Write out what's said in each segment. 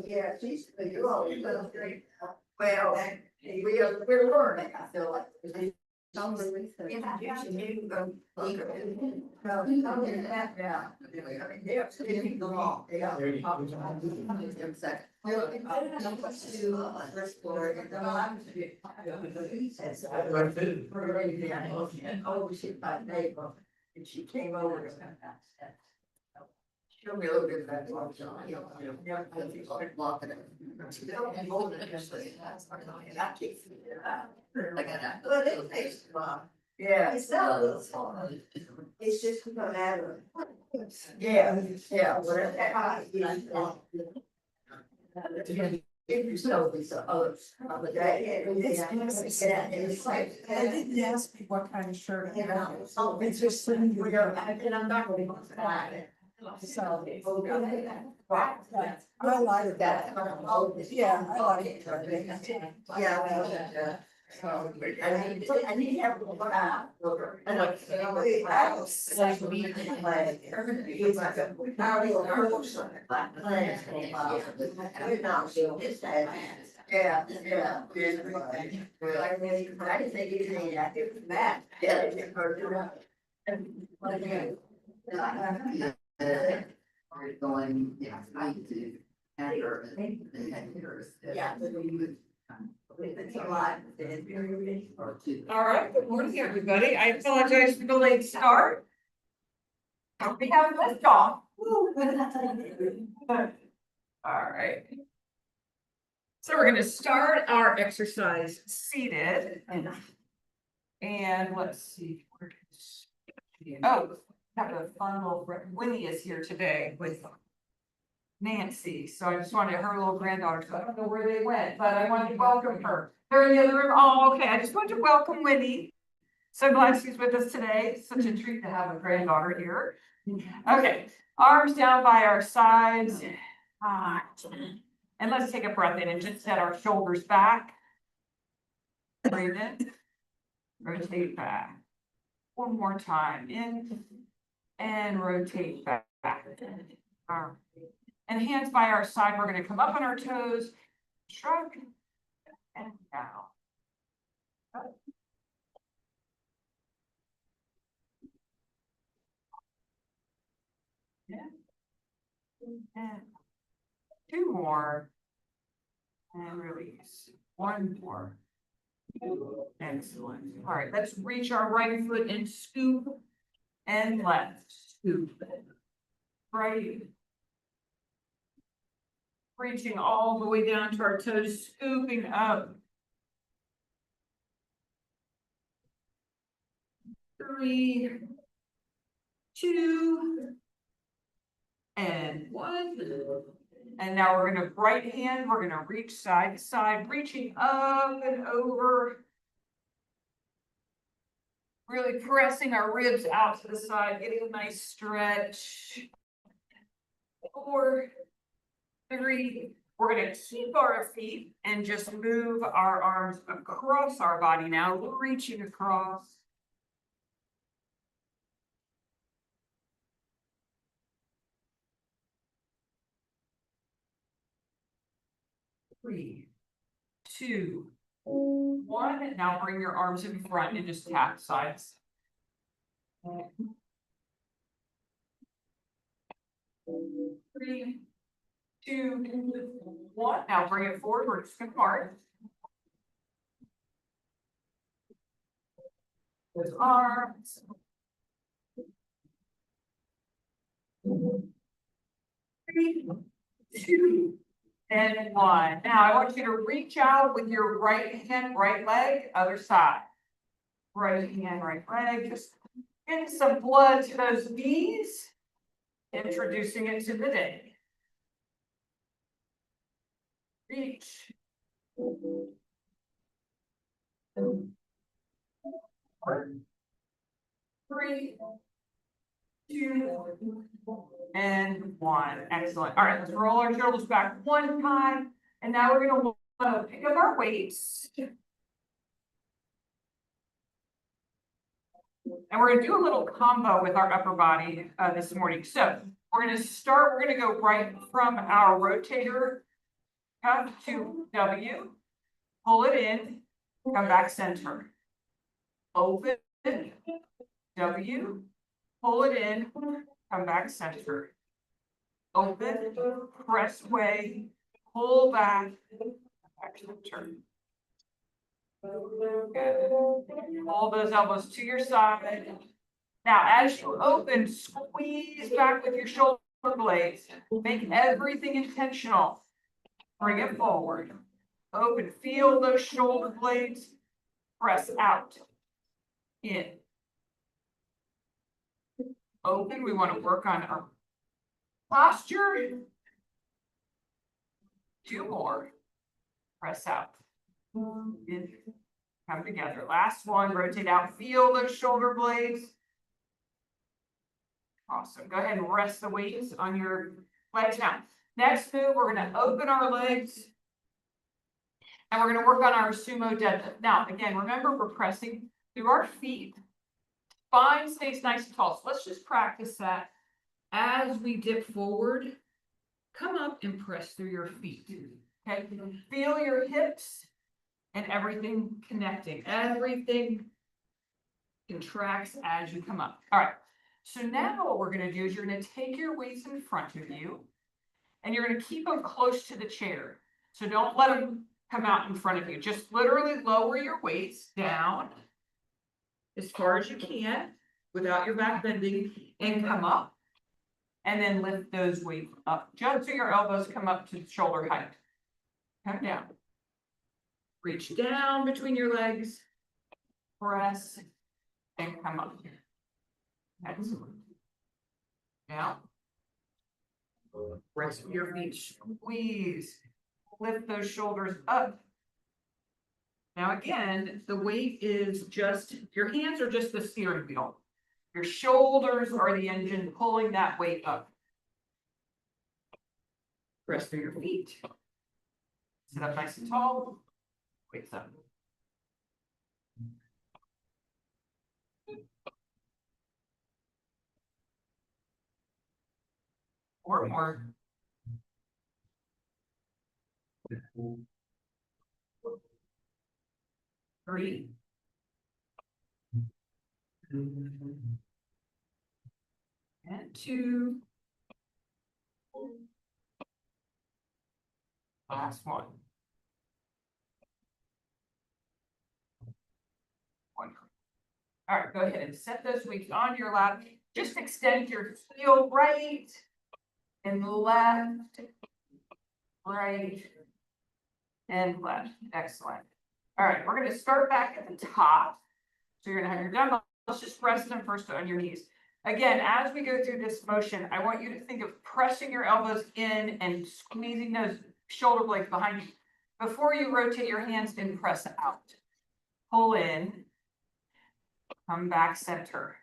Yeah, she's, you're always gonna drink. Well, we're learning, I feel like. Oh, she's my neighbor, and she came over. Show me a little bit of that. Blocking it. Yeah. It's not a little small. It's just a matter. Yeah, yeah. If you sell these others. I didn't ask me what kind of shirt I had. It's just sitting here. And I'm not really going to buy it. So. I like that. Yeah, I like it. Yeah. I need to have a look at. And like. I was like, we can play. It's like a. Yeah, yeah. I didn't think anything active from that. Yeah. We're going, yeah, trying to enter the headers. Yeah. It's a lot. All right, good morning, everybody. I apologize for the late start. Hope we have a lift off. All right. So we're gonna start our exercise seated. And let's see. Oh, have a fun little, Winnie is here today with Nancy, so I just wanted her little granddaughter, so I don't know where they went, but I wanted to welcome her. They're in the other room. Oh, okay, I just wanted to welcome Winnie. So glad she's with us today. Such a treat to have a granddaughter here. Okay, arms down by our sides. And let's take a breath in and just set our shoulders back. Breathe in. Rotate back. One more time, in and rotate back. And hands by our side, we're gonna come up on our toes, shrug, and down. Yeah. And two more. And release. One more. Excellent. All right, let's reach our right foot and scoop and left. Scoop. Right. Reaching all the way down to our toes, scooping up. 3, 2, and 1. And now we're gonna right hand, we're gonna reach side to side, reaching up and over. Really pressing our ribs out to the side, getting a nice stretch. 4, 3, we're gonna keep our feet and just move our arms across our body now, reaching across. 3, 2, 1. Now bring your arms in front and just tap sides. 3, 2, 1. Now bring it forward. We're just gonna march. With arms. 3, 2, and 1. Now I want you to reach out with your right hand, right leg, other side. Right hand, right leg, just getting some blood to those knees. Introducing it to the day. Reach. 3, 2, and 1. Excellent. All right, let's roll our shoulders back one time. And now we're going to pick up our weights. And we're going to do a little combo with our upper body this morning. So we're going to start, we're going to go right from our rotator cuff to W. Pull it in, come back center. Open, W, pull it in, come back center. Open, press away, pull back, back to the turn. Good. Pull those elbows to your side. Now, as you open, squeeze back with your shoulder blades. Make everything intentional. Bring it forward. Open, feel those shoulder blades. Press out. In. Open, we want to work on our posture. 2 more. Press out. In. Come together. Last one, rotate out. Feel those shoulder blades. Awesome. Go ahead and rest the weights on your legs now. Next move, we're going to open our legs. And we're going to work on our sumo deadlift. Now, again, remember we're pressing through our feet. Spine stays nice and tall. So let's just practice that. As we dip forward, come up and press through your feet. Okay, feel your hips and everything connecting. Everything contracts as you come up. All right. So now what we're going to do is you're going to take your weights in front of you and you're going to keep them close to the chair. So don't let them come out in front of you. Just literally lower your weights down as far as you can without your back bending and come up. And then lift those weights up. Just so your elbows come up to shoulder height. Come down. Reach down between your legs. Press. And come up. Excellent. Now. Rest of your feet. Squeeze. Lift those shoulders up. Now again, the weight is just, your hands are just the steering wheel. Your shoulders are the engine pulling that weight up. Rest through your feet. Sit up nice and tall. Weights up. Or more. Three. And 2. Last one. 1. All right, go ahead and set those weights on your lap. Just extend your heel right and left. right, and left. Excellent. All right, we're gonna start back at the top. So you're gonna have your dumbbells, just rest them first on your knees. Again, as we go through this motion, I want you to think of pressing your elbows in and squeezing those shoulder blades behind you. Before you rotate your hands and press out. Pull in. Come back center.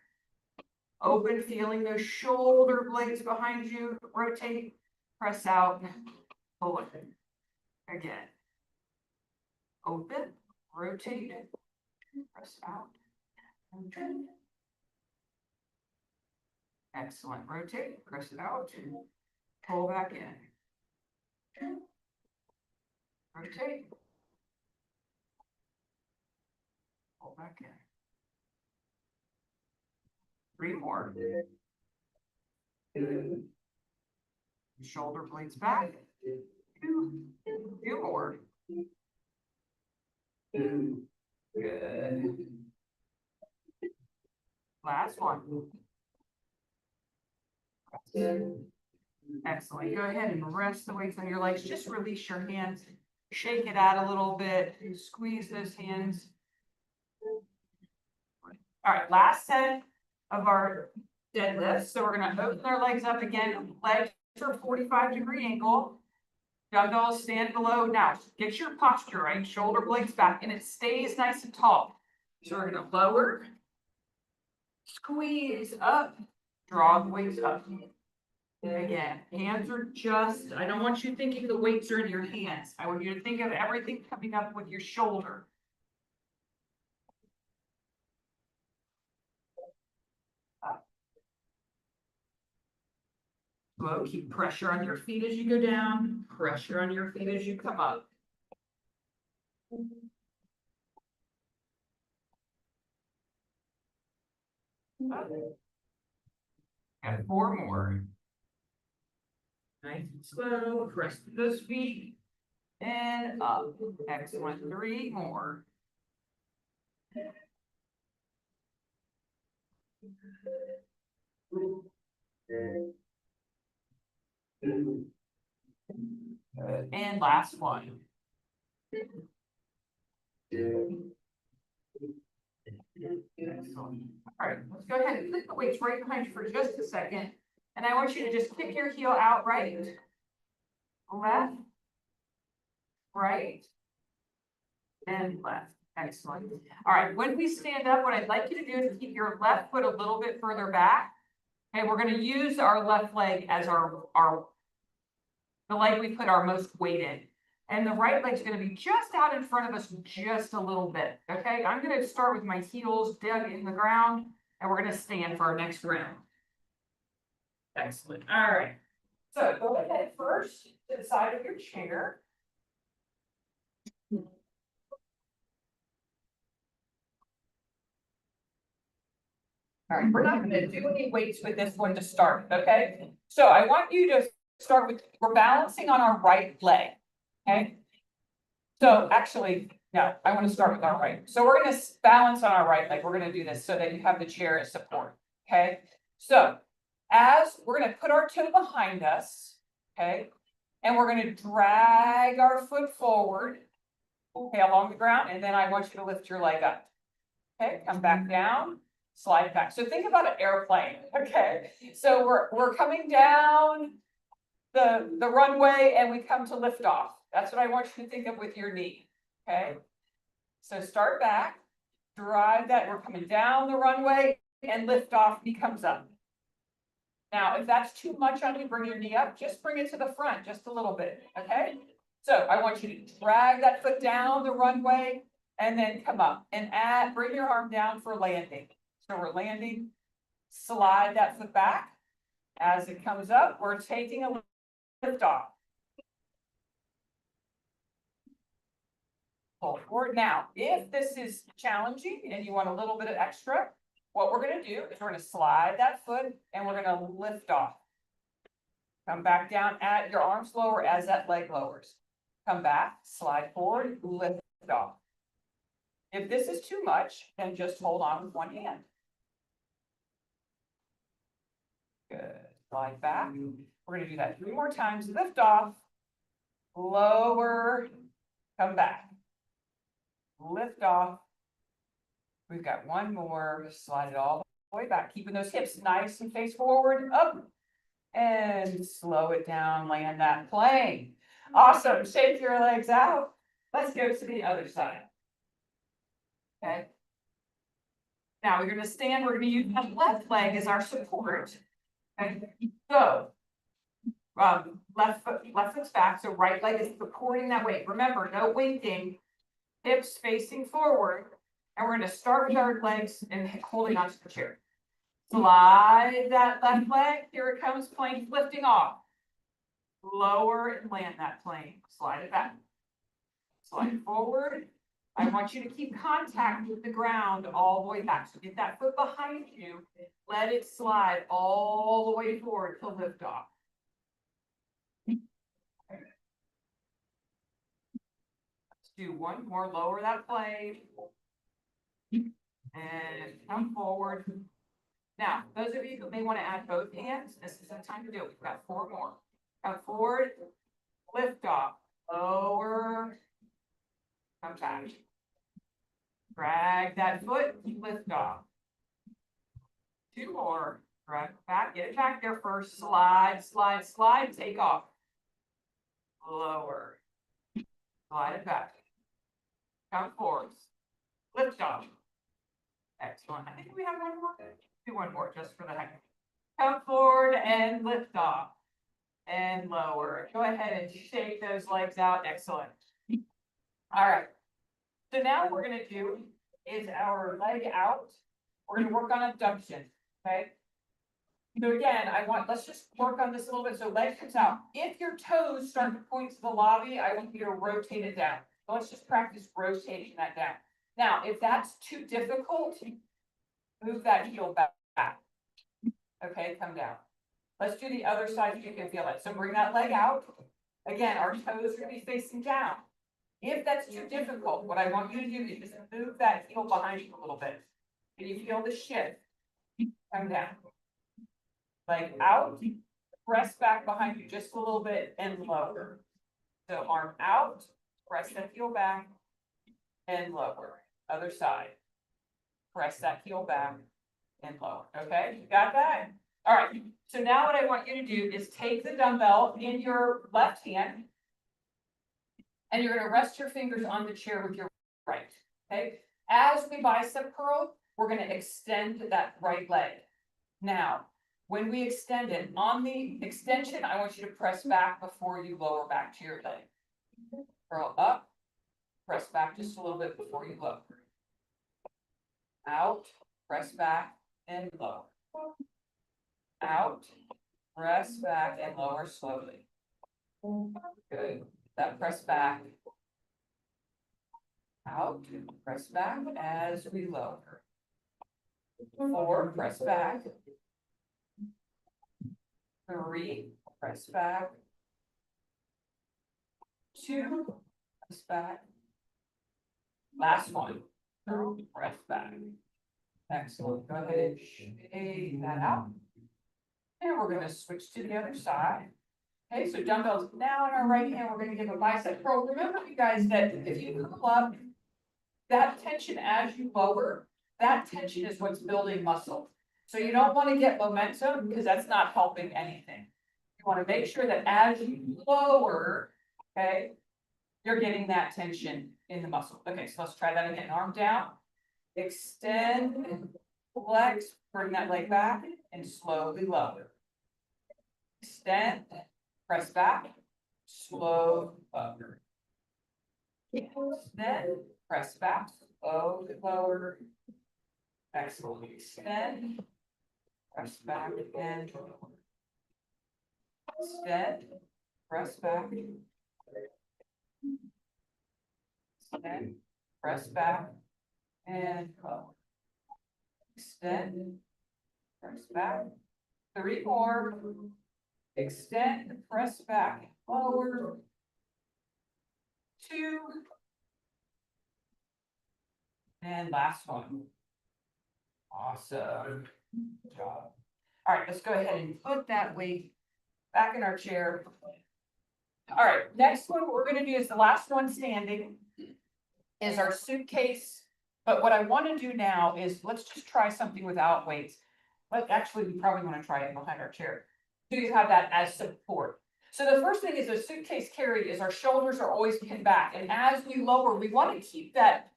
Open, feeling those shoulder blades behind you. Rotate, press out, pull in. Again. Open, rotate, press out. Excellent. Rotate, press it out, pull back in. Rotate. Pull back in. 3 more. Shoulder blades back. 2 more. Good. Last one. Excellent. Go ahead and rest the weights on your legs. Just release your hands. Shake it out a little bit. Squeeze those hands. All right, last set of our deadlifts. So we're going to open our legs up again. Legs for 45-degree angle. Dumbbells stand below. Now, get your posture right. Shoulder blades back, and it stays nice and tall. So we're going to lower, squeeze up, draw the weights up. And again, hands are just, I don't want you thinking the weights are in your hands. I want you to think of everything coming up with your shoulder. Slow, keep pressure on your feet as you go down, pressure on your feet as you come up. And 4 more. Nice and slow, press those feet and up. Excellent. 3 more. And last one. Excellent. All right, let's go ahead and put the weights right behind you for just a second. And I want you to just kick your heel out right, left, right, and left. Excellent. All right, when we stand up, what I'd like you to do is keep your left foot a little bit further back. And we're going to use our left leg as the leg we put our most weight in. And the right leg's going to be just out in front of us just a little bit. Okay, I'm going to start with my heels dug in the ground, and we're going to stand for our next round. Excellent. All right. So go ahead first to the side of your chair. All right, we're not going to do any weights with this one to start, okay? So I want you to start with, we're balancing on our right leg, okay? So actually, no, I want to start with our right. So we're going to balance on our right leg. We're going to do this so that you have the chair as support, okay? So as we're going to put our toe behind us, okay? And we're going to drag our foot forward, okay, along the ground. And then I want you to lift your leg up, okay? Come back down. Slide back. So think about an airplane. Okay. So we're coming down the runway and we come to lift off. That's what I want you to think of with your knee. Okay. So start back, drive that. We're coming down the runway and lift off. Knee comes up. Now, if that's too much on you, bring your knee up. Just bring it to the front just a little bit. Okay. So I want you to drag that foot down the runway and then come up and bring your arm down for landing. So we're landing, slide that foot back. As it comes up, we're taking a lift off. Pull forward. Now, if this is challenging and you want a little bit of extra, what we're going to do is we're going to slide that foot and we're going to lift off. Come back down at your arms lower as that leg lowers. Come back, slide forward, lift off. If this is too much, then just hold on with one hand. Good. Slide back. We're going to do that 3 more times. Lift off. lower, come back. Lift off. We've got one more, slide it all the way back, keeping those hips nice and face forward, up. And slow it down, land that plane. Awesome, shake your legs out. Let's go to the other side. Okay. Now we're gonna stand, we're gonna use that left leg as our support. Okay, so. Left foot's back, so right leg is supporting that weight. Remember, no winking, hips facing forward. And we're gonna start with our legs and holding onto the chair. Slide that left leg, here it comes, plank lifting off. Lower and land that plane, slide it back. Slide it forward. I want you to keep contact with the ground all the way back. So get that foot behind you, let it slide all the way forward to lift off. Let's do one more, lower that plane. And come forward. Now, those of you who may want to add both hands, this is the time to do it. We've got 4 more. Come forward, lift off, lower, come back. Drag that foot, lift off. 2 more, drag back, get it back there first, slide, slide, slide, take off. Lower, slide it back. Come forward, lift off. Excellent. I think we have one more. Do one more just for the heck. Come forward and lift off. And lower. Go ahead and shake those legs out. Excellent. All right. So now what we're going to do is our leg out. We're going to work on abduction. Okay. So again, let's just work on this a little bit. So leg comes out. If your toes start to point to the lobby, I want you to rotate it down. So let's just practice rotating that down. Now, if that's too difficult, move that heel back. Okay, come down. Let's do the other side so you can feel it. So bring that leg out. Again, our toes are going to be facing down. If that's too difficult, what I want you to do is just move that heel behind you a little bit. Can you feel the shift? Come down. Leg out. Press back behind you just a little bit and lower. So arm out. Press that heel back and lower. Other side. Press that heel back and lower. Okay, you got that? All right. So now what I want you to do is take the dumbbell in your left hand and you're going to rest your fingers on the chair with your right. Okay. As we bicep curl, we're going to extend that right leg. Now, when we extend it, on the extension, I want you to press back before you lower back to your leg. Curl up, press back just a little bit before you lower. Out, press back and lower. Out, press back and lower slowly. Good. That press back. Out, press back as we lower. 4, press back. 3, press back. 2, press back. Last one. Press back. Excellent. Go ahead and shake that out. And we're going to switch to the other side. Okay, so dumbbells now in our right hand, we're going to give a bicep curl. Remember, you guys, that if you curl up, that tension as you lower, that tension is what's building muscle. So you don't want to get momentum because that's not helping anything. You want to make sure that as you lower, okay, you're getting that tension in the muscle. Okay, so let's try that again. Arm down, extend, flex, bring that leg back and slowly lower. Extend, press back, slow lower. Extend, press back, slow lower. Excellent. Extend, press back and lower. Extend, press back. Extend, press back and lower. Extend, press back. 3 more. Extend, press back, lower. 2. And last one. Awesome. Good job. All right, let's go ahead and put that weight back in our chair. All right, next one, what we're gonna do is the last one standing. Is our suitcase, but what I wanna do now is, let's just try something without weights. But actually, we probably wanna try it behind our chair. So you have that as support. So the first thing is a suitcase carry is our shoulders are always pinned back, and as we lower, we wanna keep that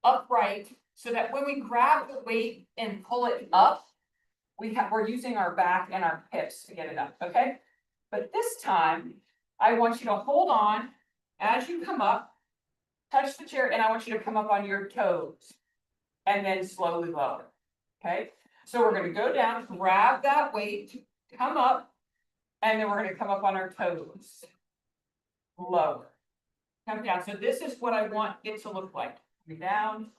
upright. So that when we grab the weight and pull it up, we're using our back and our hips to get it up, okay? But this time, I want you to hold on as you come up, touch the chair, and I want you to come up on your toes. And then slowly lower, okay? So we're gonna go down, grab that weight, come up, and then we're gonna come up on our toes. Lower. Come down, so this is what I want it to look like, down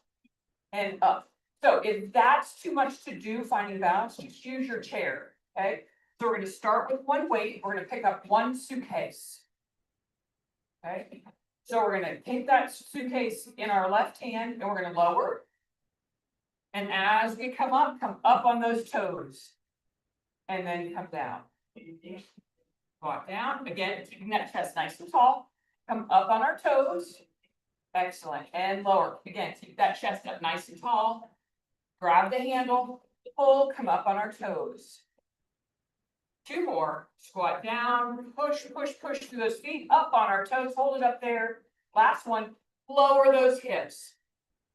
and up. So if that's too much to do, finding balance, just use your chair, okay? So we're gonna start with one weight, we're gonna pick up one suitcase. Okay, so we're gonna take that suitcase in our left hand and we're gonna lower. And as we come up on those toes. And then come down. Walk down, again, keeping that chest nice and tall, come up on our toes. Excellent, and lower, again, keep that chest up nice and tall. Grab the handle, pull, come up on our toes. Two more, squat down, push, push, push through those feet, up on our toes, hold it up there. Last one, lower those hips.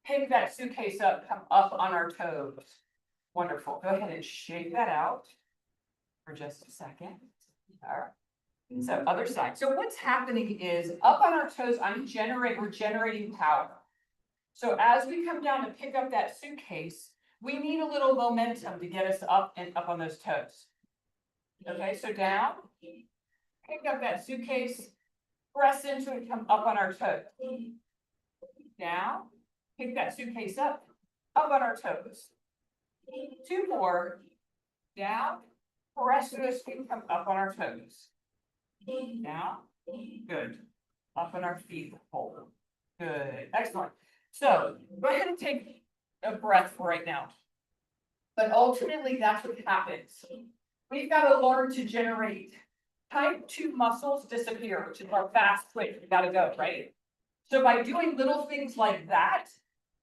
Pick that suitcase up, come up on our toes. Wonderful, go ahead and shake that out for just a second. All right, so other side. So what's happening is up on our toes, we're generating power. So as we come down to pick up that suitcase, we need a little momentum to get us up and up on those toes. Okay, so down, pick up that suitcase, press into it, come up on our toes. Down, pick that suitcase up on our toes. Two more, down, press through those feet, come up on our toes. Down, good, up on our feet, hold, good, excellent. So go ahead and take a breath right now. But ultimately, that's what happens. We've got to learn to generate type 2 muscles disappear, which is our fast twitch. We got to go, right? So by doing little things like that,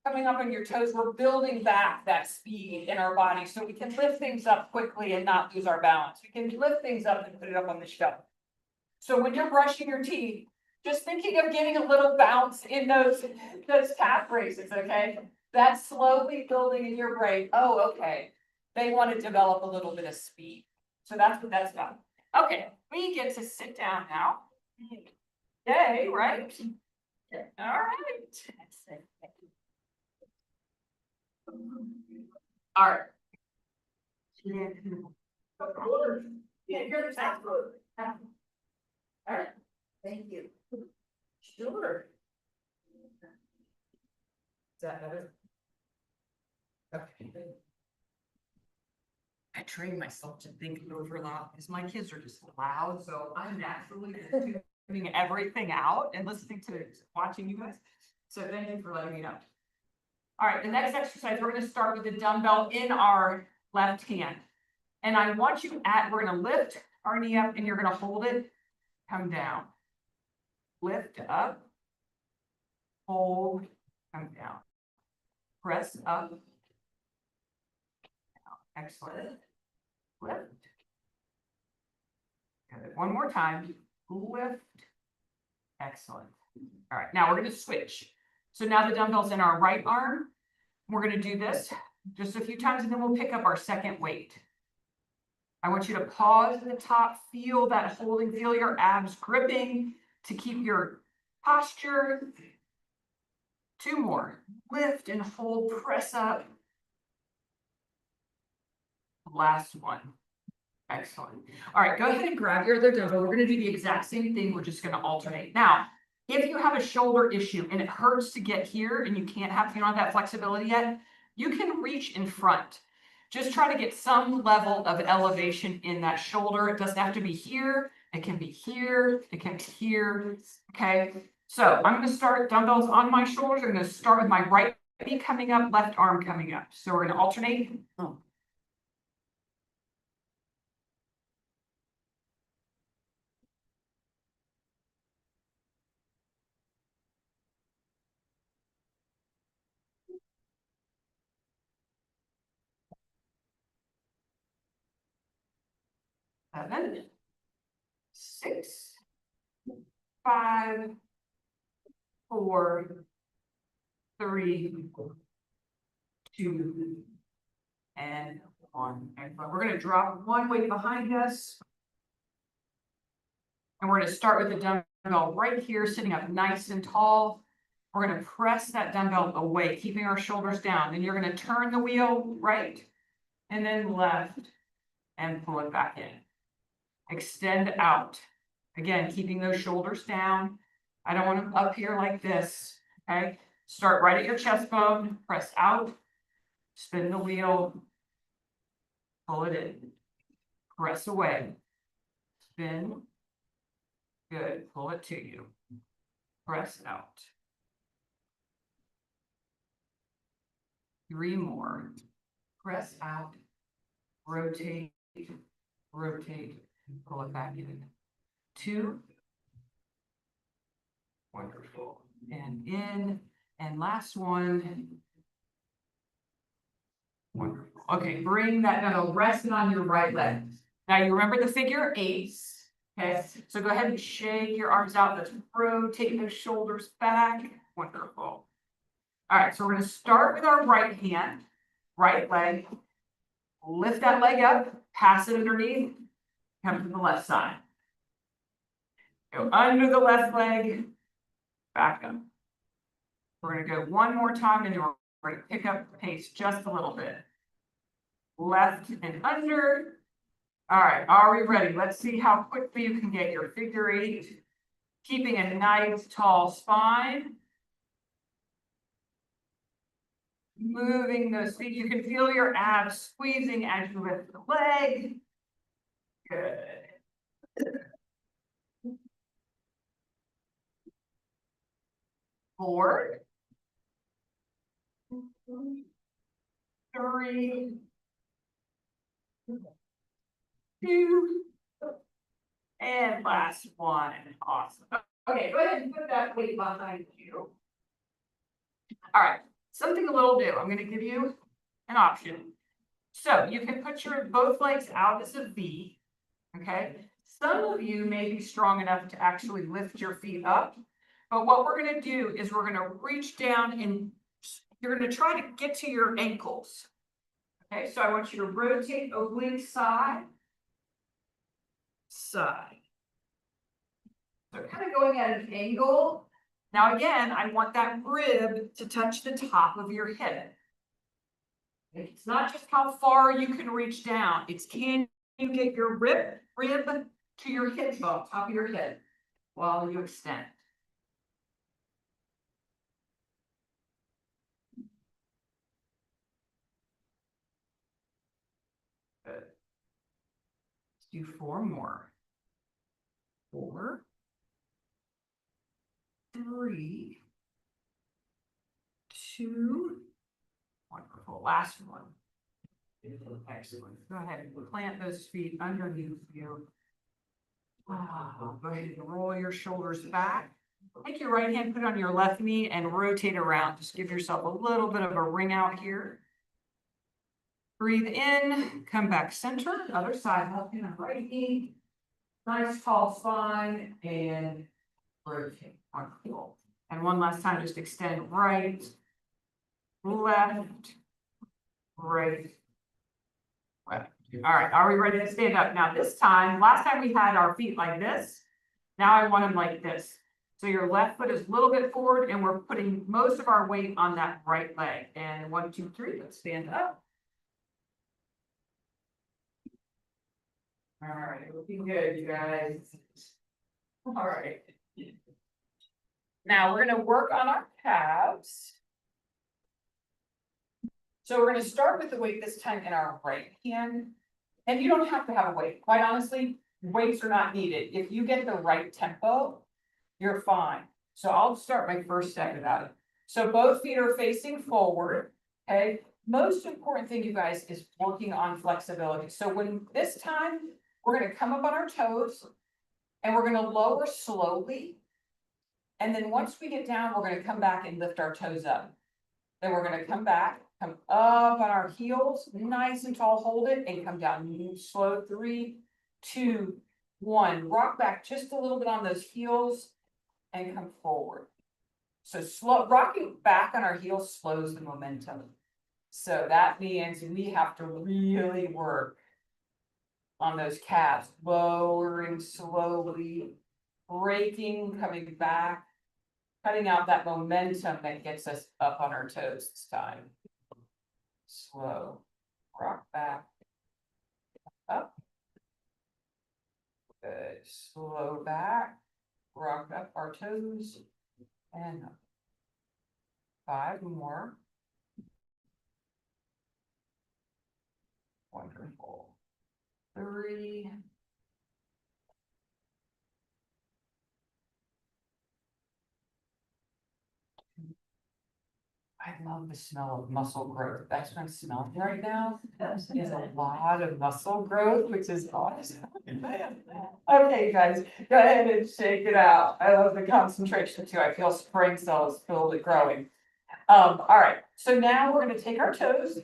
coming up on your toes, we're building back that speed in our body so we can lift things up quickly and not lose our balance. We can lift things up and put it up on the shelf. So when you're brushing your teeth, just thinking of getting a little bounce in those calf raises, okay? That's slowly building in your brain. Oh, okay. They want to develop a little bit of speed. So that's what that's about. Okay, we get to sit down now. Yay, right? All right. All right. All right. Thank you. Sure. Is that better? Okay. I trained myself to think over loud because my kids are just loud, so I'm naturally just tuning everything out and listening to watching you guys. So thank you for letting me know. All right, the next exercise, we're gonna start with the dumbbell in our left hand. And I want you we're gonna lift our knee up and you're gonna hold it, come down. Lift up, hold, come down. Press up. Excellent. Lift. Good. One more time. Lift. Excellent. All right, now we're going to switch. So now the dumbbell's in our right arm. We're going to do this just a few times and then we'll pick up our second weight. I want you to pause at the top, feel that holding, feel your abs gripping to keep your posture. Two more. Lift and hold, press up. Last one. Excellent. All right, go ahead and grab your other dumbbell. We're going to do the exact same thing. We're just going to alternate. Now, if you have a shoulder issue and it hurts to get here and you don't have that flexibility yet, you can reach in front. Just try to get some level of elevation in that shoulder. It doesn't have to be here. It can be here. It can be here. Okay. So I'm going to start dumbbells on my shoulders. I'm going to start with my right knee coming up, left arm coming up. So we're going to alternate. 7, 6, 5, 4, 3, 2, and 1. And we're gonna drop one weight behind us. And we're gonna start with the dumbbell right here, sitting up nice and tall. We're gonna press that dumbbell away, keeping our shoulders down. Then you're gonna turn the wheel right and then left and pull it back in. Extend out. Again, keeping those shoulders down. I don't want them up here like this, okay? Start right at your chest bone, press out, spin the wheel, pull it in, press away, spin, good, pull it to you, press out. 3 more, press out, rotate, rotate, pull it back in. 2, wonderful, and in, and last one. Wonderful. Okay, bring that down, rest it on your right leg. Now you remember the figure 8s. Okay, so go ahead and shake your arms out. Let's rotate those shoulders back. Wonderful. All right, so we're going to start with our right hand, right leg. Lift that leg up, pass it underneath, come to the left side. Go under the left leg, back up. We're going to go one more time and we're going to pick up the pace just a little bit. Left and under. All right, are we ready? Let's see how quickly you can get your figure 8, keeping a nice tall spine. Moving those feet, you can feel your abs squeezing as you lift the leg. Good. 4, 3, 2, and last one. Awesome. Okay, go ahead and put that weight behind you. All right, something a little new. I'm going to give you an option. So you can put your both legs out as a V. Okay. Some of you may be strong enough to actually lift your feet up. But what we're going to do is we're going to reach down and you're going to try to get to your ankles. Okay, so I want you to rotate oblique side, side. So kind of going at an angle. Now again, I want that rib to touch the top of your head. It's not just how far you can reach down, it's can you get your rib to your hip bone, top of your head, while you extend. Good. Let's do 4 more. 4, 3, 2, wonderful. Last one. Excellent. Go ahead and plant those feet underneath you. Wow. Go ahead and roll your shoulders back. Take your right hand, put it on your left knee, and rotate around. Just give yourself a little bit of a ring out here. Breathe in, come back center, other side, left hand, right knee. Nice tall spine, and rotate. Wonderful. And one last time, just extend right, left, right, left. All right, are we ready to stand up? Now this time, last time we had our feet like this. Now I want them like this. So your left foot is a little bit forward and we're putting most of our weight on that right leg. And 1, 2, 3, let's stand up. All right, looking good, you guys. All right. Now we're going to work on our calves. So we're going to start with the weight this time in our right hand. And you don't have to have a weight. Quite honestly, weights are not needed. If you get the right tempo, you're fine. So I'll start my first set without it. So both feet are facing forward. Okay. Most important thing, you guys, is working on flexibility. So when this time, we're going to come up on our toes and we're going to lower slowly. And then once we get down, we're going to come back and lift our toes up. Then we're going to come back, come up on our heels, nice and tall, hold it, and come down slow. 3, 2, 1, rock back just a little bit on those heels and come forward. So slow, rocking back on our heels slows the momentum. So that means we have to really work on those calves, lowering slowly, braking, coming back, cutting out that momentum that gets us up on our toes this time. Slow, rock back, up. Good, slow back, rock up our toes, and up. 5 more. Wonderful. 3. I love the smell of muscle growth. That's what I'm smelling right now. Is a lot of muscle growth, which is awesome. Okay, guys, go ahead and shake it out. I love the concentration too. I feel spring cells filled with growing. All right, so now we're gonna take our toes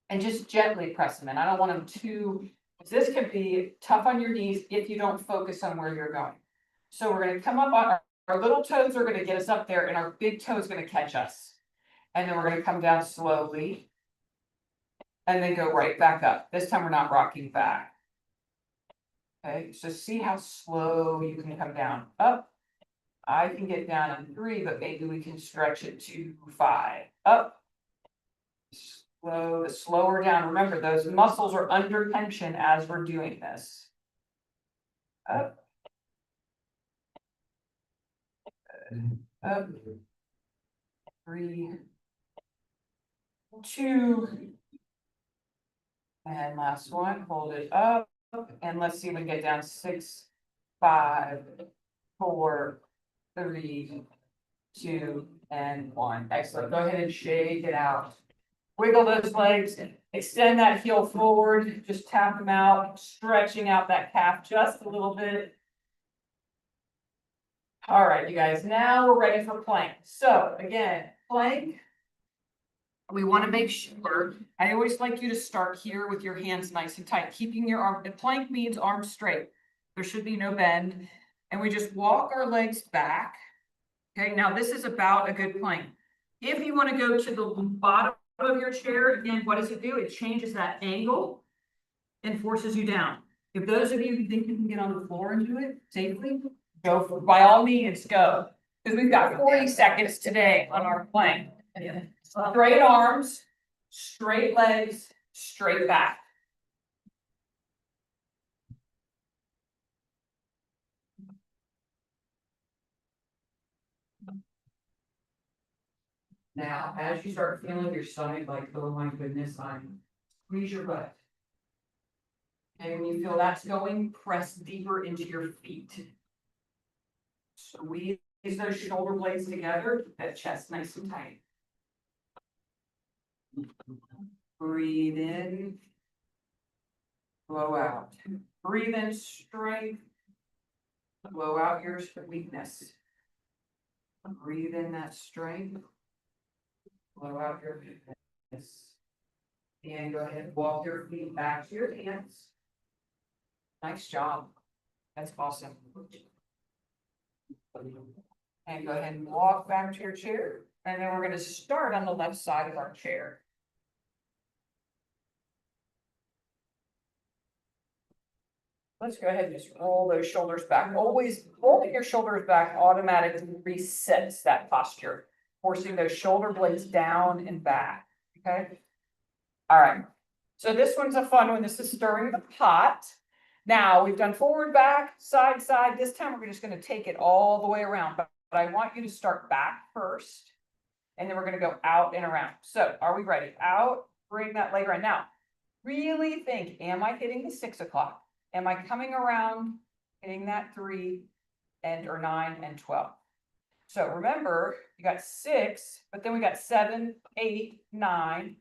and just gently press them in. I don't want them too, this can be tough on your knees if you don't focus on where you're going. So we're gonna come up on our little toes are gonna get us up there and our big toe is gonna catch us. And then we're gonna come down slowly. And then go right back up. This time we're not rocking back. Okay, so see how slow you can come down. Up. I can get down in 3, but maybe we can stretch it to 5. Up. Slow, slower down. Remember, those muscles are under tension as we're doing this. Up. Up. 3, 2. And last one, hold it up, and let's see if we can get down 6, 5, 4, 3, 2, and 1. Excellent. Go ahead and shake it out. Wiggle those legs, extend that heel forward, just tap them out, stretching out that calf just a little bit. All right, you guys, now we're ready for plank. So again, plank. We want to make sure, I always like you to start here with your hands nice and tight, keeping your arm, and plank means arms straight. There should be no bend. And we just walk our legs back. Okay, now this is about a good plank. If you want to go to the bottom of your chair, again, what does it do? It changes that angle and forces you down. If those of you who think you can get on the floor and do it safely, go for, by all means, go. Because we've got 40 seconds today on our plank. Straight arms, straight legs, straight back. Now, as you start feeling your stomach like, oh my goodness, squeeze your butt. And when you feel that's going, press deeper into your feet. Squeeze those shoulder blades together, keep that chest nice and tight. Breathe in. Blow out. Breathe in strength. Blow out your weakness. Breathe in that strength. Blow out your weakness. And go ahead and walk your feet back to your hands. Nice job. That's awesome. And go ahead and walk back to your chair. And then we're going to start on the left side of our chair. Let's go ahead and just roll those shoulders back. Always rolling your shoulders back automatically resets that posture, forcing those shoulder blades down and back. Okay. All right. So this one's a fun one. This is stirring the pot. Now we've done forward, back, side, side. This time we're just going to take it all the way around. But I want you to start back first. And then we're going to go out and around. So are we ready? Out, bring that leg around. Now, really think, am I hitting the 6 o'clock? Am I coming around, hitting that 3 and or 9 and 12? So remember, you got 6, but then we got 7, 8, 9,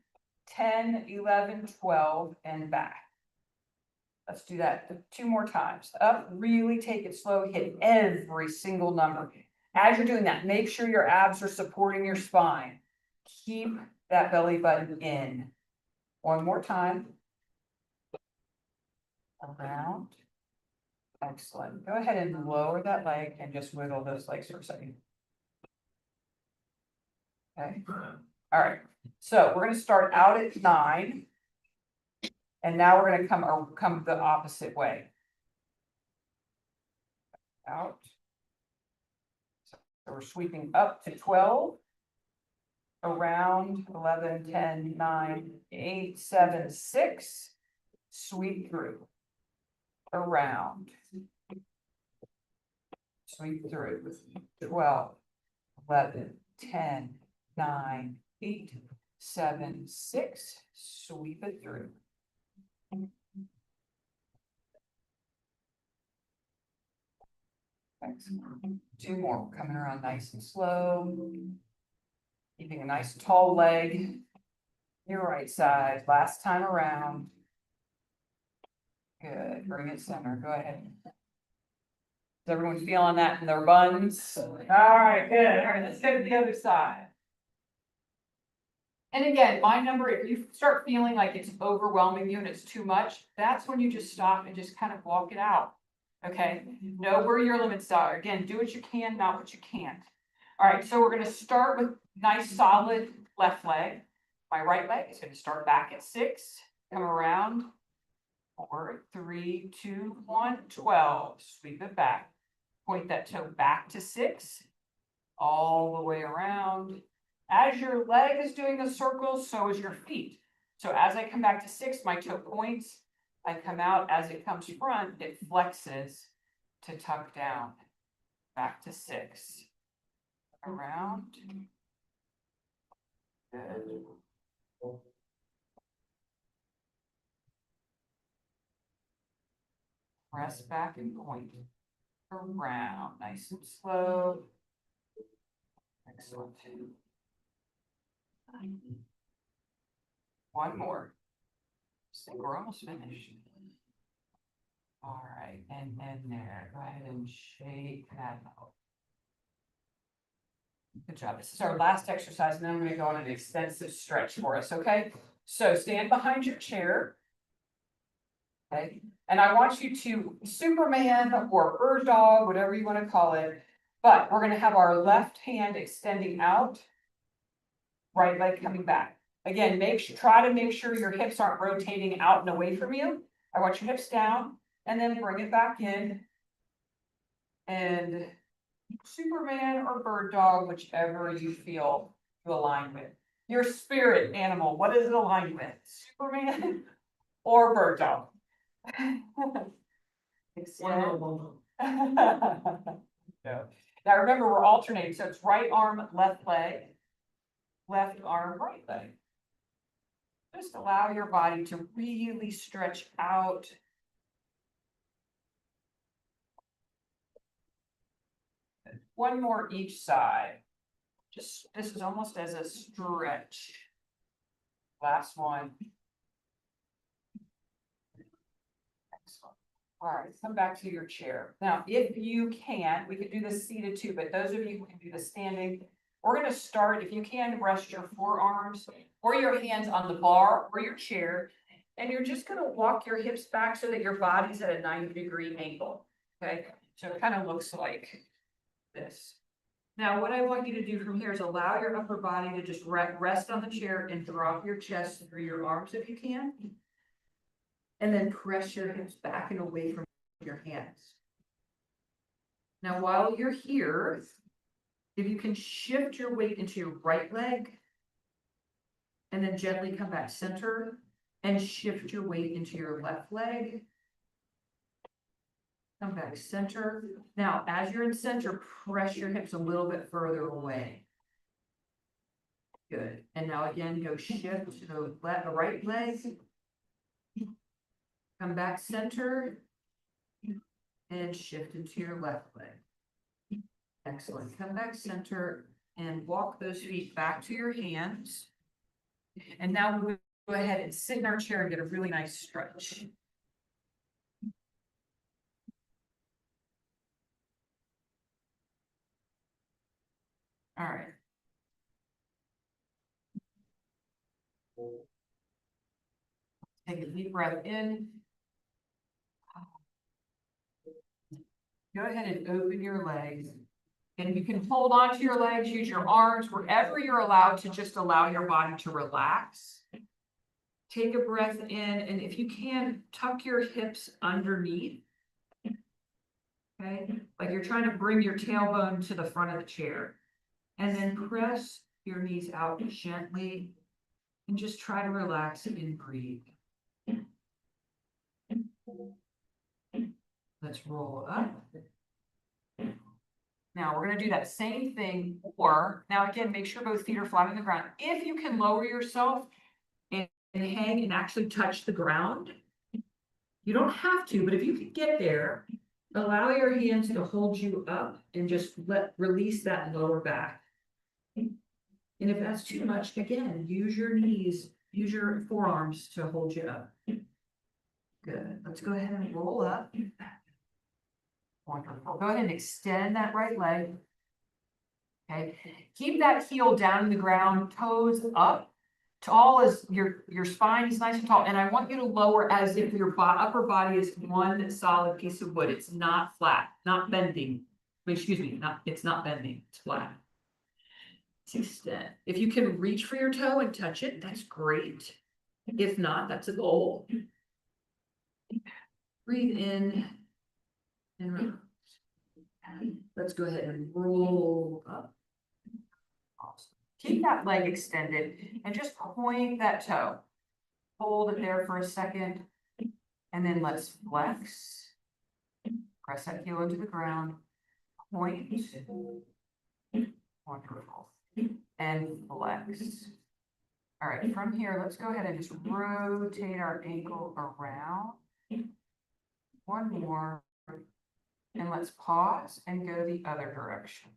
10, 11, 12, and back. Let's do that 2 more times. Up, really take it slow, hit every single number. As you're doing that, make sure your abs are supporting your spine. Keep that belly button in. 1 more time. around. Excellent. Go ahead and lower that leg and just wiggle those legs for a second. Okay, all right, so we're gonna start out at 9. And now we're gonna come the opposite way. Out. So we're sweeping up to 12. Around 11, 10, 9, 8, 7, 6. Sweep through. Around. Sweep through. 12, 11, 10, 9, 8, 7, 6. Sweep it through. Excellent. 2 more, coming around nice and slow. Keeping a nice tall leg. Your right side, last time around. Good, bring it center, go ahead. Is everyone feeling that in their buns? All right, good, all right, let's go to the other side. And again, my number, if you start feeling like it's overwhelming you and it's too much, that's when you just stop and just kind of walk it out. Okay, know where your limits are. Again, do what you can, not what you can't. All right, so we're gonna start with nice solid left leg. My right leg is gonna start back at 6, come around. 4, 3, 2, 1, 12. Sweep it back. Point that toe back to 6, all the way around. As your leg is doing the circle, so is your feet. So as I come back to 6, my toe points. I come out, as it comes front, it flexes to tuck down. Back to 6. Around. Good. Press back and point. Around, nice and slow. Excellent. 1 more. I think we're almost finished. All right, and then there, go ahead and shake that out. Good job. This is our last exercise, and then I'm going to go on an extensive stretch for us, okay? So stand behind your chair. Okay, and I want you to Superman or bird dog, whatever you want to call it, but we're going to have our left hand extending out, right leg coming back. Again, try to make sure your hips aren't rotating out and away from you. I want your hips down, and then bring it back in. And Superman or bird dog, whichever you feel to align with. Your spirit animal, what is it aligned with? Superman or bird dog? Extend. No. Now remember, we're alternating, so it's right arm, left leg, left arm, right leg. Just allow your body to really stretch out. One more each side. Just, this is almost as a stretch. Last one. Excellent. All right, come back to your chair. Now, if you can, we could do this seated too, but those of you who can do the standing, we're going to start, if you can, rest your forearms or your hands on the bar or your chair, and you're just going to walk your hips back so that your body's at a 90-degree angle. Okay, so it kind of looks like this. Now, what I want you to do from here is allow your upper body to just rest on the chair and drop your chest through your arms if you can. And then press your hips back and away from your hands. Now, while you're here, if you can shift your weight into your right leg, and then gently come back center and shift your weight into your left leg. Come back center. Now, as you're in center, press your hips a little bit further away. Good. And now again, go shift to the right leg. Come back center. And shift into your left leg. Excellent. Come back center and walk those feet back to your hands. And now we'll go ahead and sit in our chair and get a really nice stretch. All right. Take a deep breath in. go ahead and open your legs. And you can hold onto your legs, use your arms, wherever you're allowed to just allow your body to relax. Take a breath in, and if you can, tuck your hips underneath. Okay, like you're trying to bring your tailbone to the front of the chair. And then press your knees out gently and just try to relax and breathe. Let's roll up. Now we're gonna do that same thing, or now again, make sure both feet are flat on the ground. If you can lower yourself and hang and actually touch the ground, you don't have to, but if you can get there, allow your hands to hold you up and just release that lower back. And if that's too much, again, use your knees, use your forearms to hold you up. Good. Let's go ahead and roll up. Wonderful. Go ahead and extend that right leg. Okay. Keep that heel down in the ground, toes up. Tall as your spine is nice and tall. And I want you to lower as if your upper body is one solid piece of wood. It's not flat, not bending. Excuse me, it's not bending, it's flat. Extend. If you can reach for your toe and touch it, that's great. If not, that's a goal. Breathe in and relax. Let's go ahead and roll up. Awesome. Keep that leg extended and just point that toe. Hold it there for a second. And then let's flex. Press that heel into the ground. Point. Wonderful. And flex. All right, from here, let's go ahead and just rotate our ankle around. One more. And let's pause and go the other direction.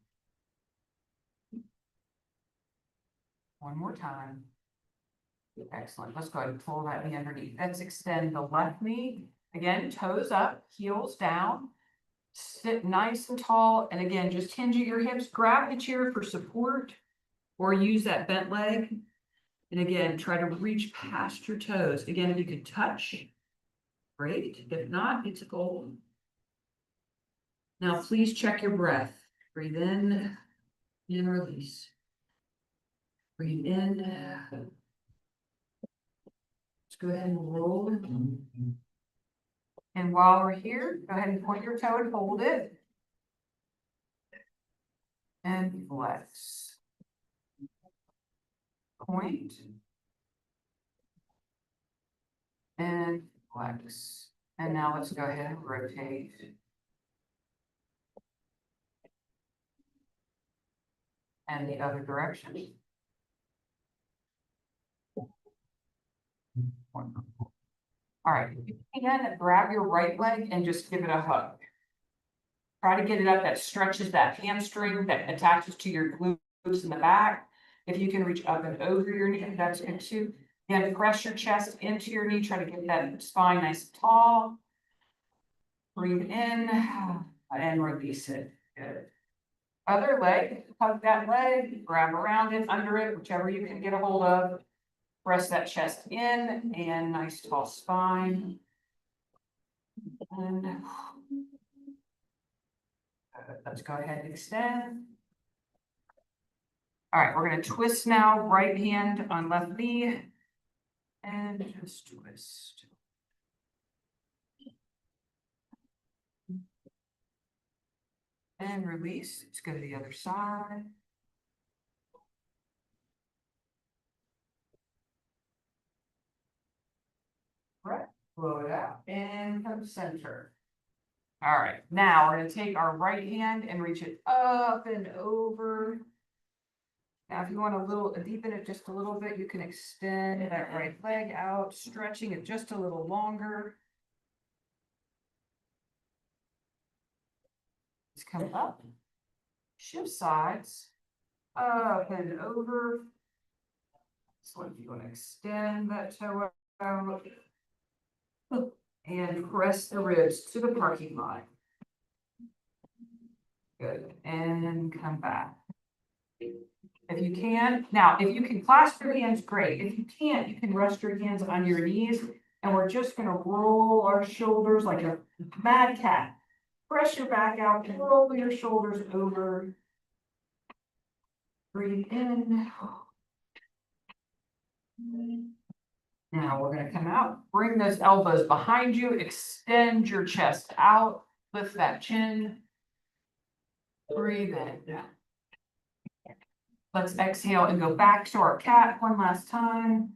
One more time. Excellent. Let's go ahead and pull that knee underneath. Let's extend the left knee. Again, toes up, heels down. Sit nice and tall. And again, just hinge at your hips. Grab the chair for support or use that bent leg. And again, try to reach past your toes. Again, if you can touch, great. If not, it's a goal. Now, please check your breath. Breathe in and release. Breathe in. Let's go ahead and roll. And while we're here, go ahead and point your toe and hold it. And flex. Point. And flex. And now let's go ahead and rotate. And the other direction. Wonderful. All right, if you can, grab your right leg and just give it a hug. Try to get it up that stretches that hamstring that attaches to your glutes in the back. If you can reach up and over your knee, that's good too. Again, press your chest into your knee, try to get that spine nice and tall. Breathe in and release it. Good. Other leg, hug that leg, grab around it, under it, whichever you can get a hold of. Press that chest in and nice tall spine. And let's go ahead and extend. All right, we're going to twist now, right hand on left knee. And just twist. And release. Let's go to the other side. Breath, blow it out, and come center. All right, now we're going to take our right hand and reach it up and over. Now, if you want to deepen it just a little bit, you can extend that right leg out, stretching it just a little longer. Let's come up, shift sides, up and over. So if you want to extend that toe out and press the ribs to the parking lot. Good, and come back. If you can, now, if you can clasp your hands, great. If you can't, you can rest your hands on your knees, and we're just gonna roll our shoulders like a mad cat. Press your back out, roll your shoulders over. Breathe in. Now we're gonna come out, bring those elbows behind you, extend your chest out, lift that chin. Breathe in. Let's exhale and go back to our cat one last time.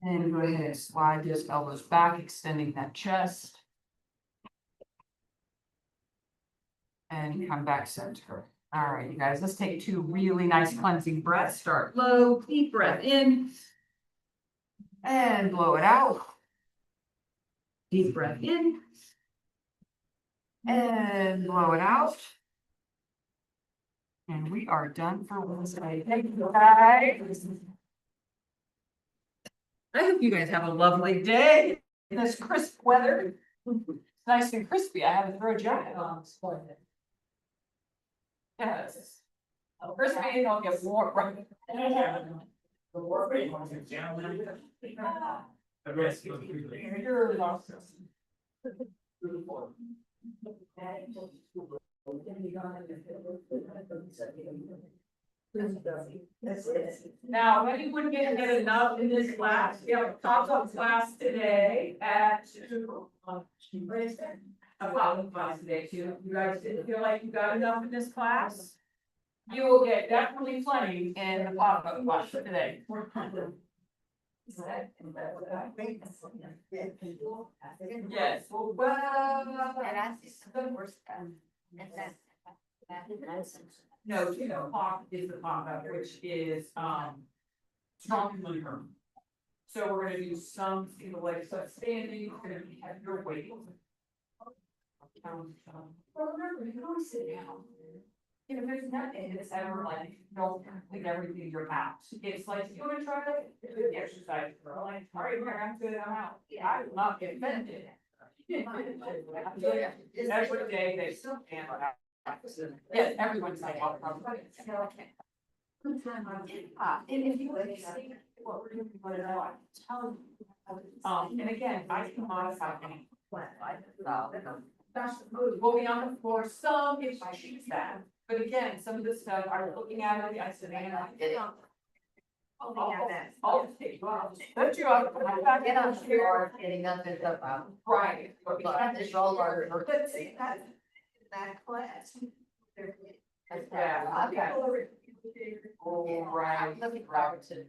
And go ahead and slide those elbows back, extending that chest. And come back center. All right, you guys, let's take 2 really nice cleansing breaths. Start low, deep breath in. And blow it out. Deep breath in. And blow it out. And we are done for Wednesday. Thank you, guys. I hope you guys have a lovely day in this crisp weather. It's nice and crispy. I have to throw a jacket on. Yes. Crispy, I'll get warm. You're awesome. Now, if anyone didn't get enough in this class, we have a pop-up class today at 2. A pop-up class today too. You guys didn't feel like you got enough in this class? You will get definitely plenty in the pop-up class today. Yes, well. And I see some worse, No, 2 o'clock is the pop-up, which is, strong and liver. So we're gonna do some, like, so standing, we're gonna have your weight. Well, remember, you can always sit down. You know, there's nothing that's ever like, don't complete everything in your house. It's like, you wanna try to do the exercise, for like, all right, I'm good, I'm out. I will not get offended. Every day they still can. Yes, everyone's like, oh, probably. And if you would see what we're doing, what I want to tell you. And again, I can modify any plan. We'll be on the floor some if I choose that, but again, some of the stuff I'm looking at it, I said, man, I did. I'll just take you out. Don't you out. Get on the floor, getting up and up out. Right. But the roller. But see, that class. Yeah, okay. All right. Robertson.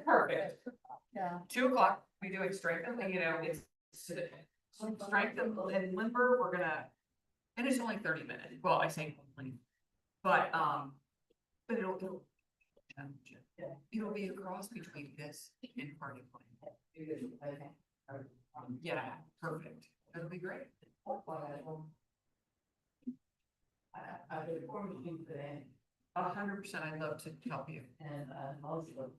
Perfect. Yeah. 2 o'clock, we do it strength, you know, it's strength and limber, we're gonna, and it's only 30 minutes, well, I say only. But it'll be a cross between this and cardio plan. Yeah, perfect, that'll be great. I would inform you today. 100%, I'd love to help you. And also.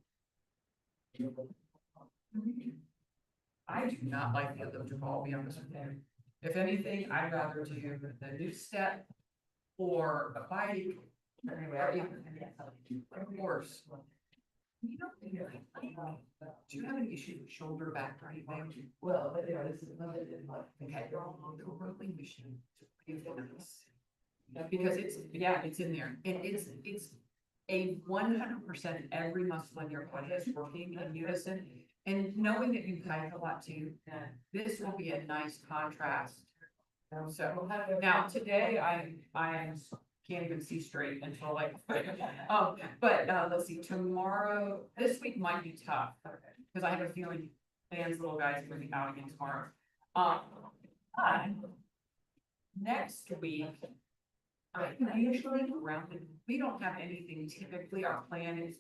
I do not like the elliptical, I'll be honest with you. If anything, I'd rather do the new step or a bike. Or even, of course. You don't think do you have an issue with shoulder back or anything? Well, this is limited in what. Okay, the rolling machine. Because it's, yeah, it's in there. It's a 100% every muscle in your body is working in unison. And knowing that you hike a lot too, this will be a nice contrast. So now today I can't even see straight until like, but let's see, tomorrow, this week might be tough. Because I have a feeling Dan's little guy's gonna be out again tomorrow. Next week, I usually around, we don't have anything typically, our planning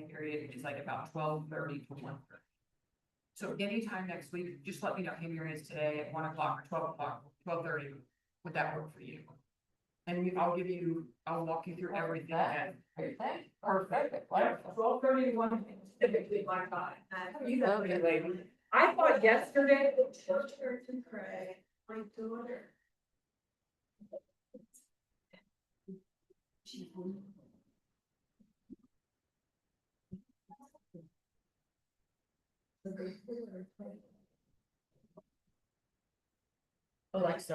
period is like about 12:30 to 1:30. So anytime next week, just let me know, hey, here it is today at 1 o'clock or 12 o'clock, 12:30, would that work for you? And I'll walk you through everything. Perfect. 12:30 to 1 is typically my time. You know me, lady. I thought yesterday. My daughter. think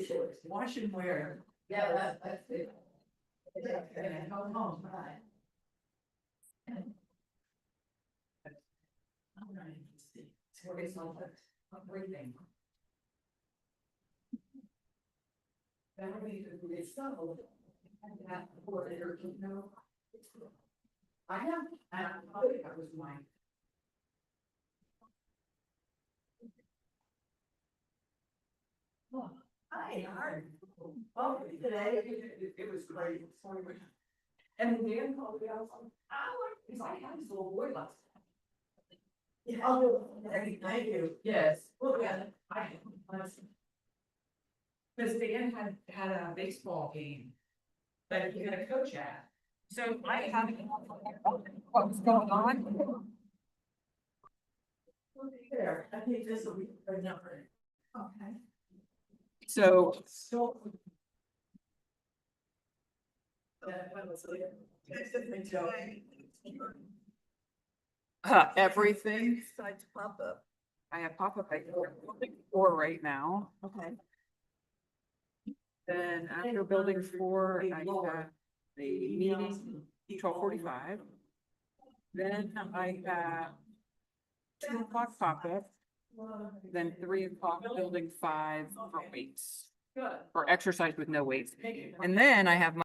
so. Wash and wear. Yeah, that's it. I know, and I thought that was mine. Hi, oh, today, it was great. And then Dan called me, I was like, he's like, I had this little boy last night. Yeah, oh, thank you. Yes. Well, yeah, Cause Dan had a baseball game that he had a coach at. So I haven't. What was going on? there, I think this will be a number. Okay. So So. everything, Besides pop-up. I have pop-up at 4 right now. Okay. Then after building 4, I have a meeting 12:45. Then I have 2 o'clock pop-up, then 3 o'clock building 5 for weights. Or exercise with no weights. And then I have my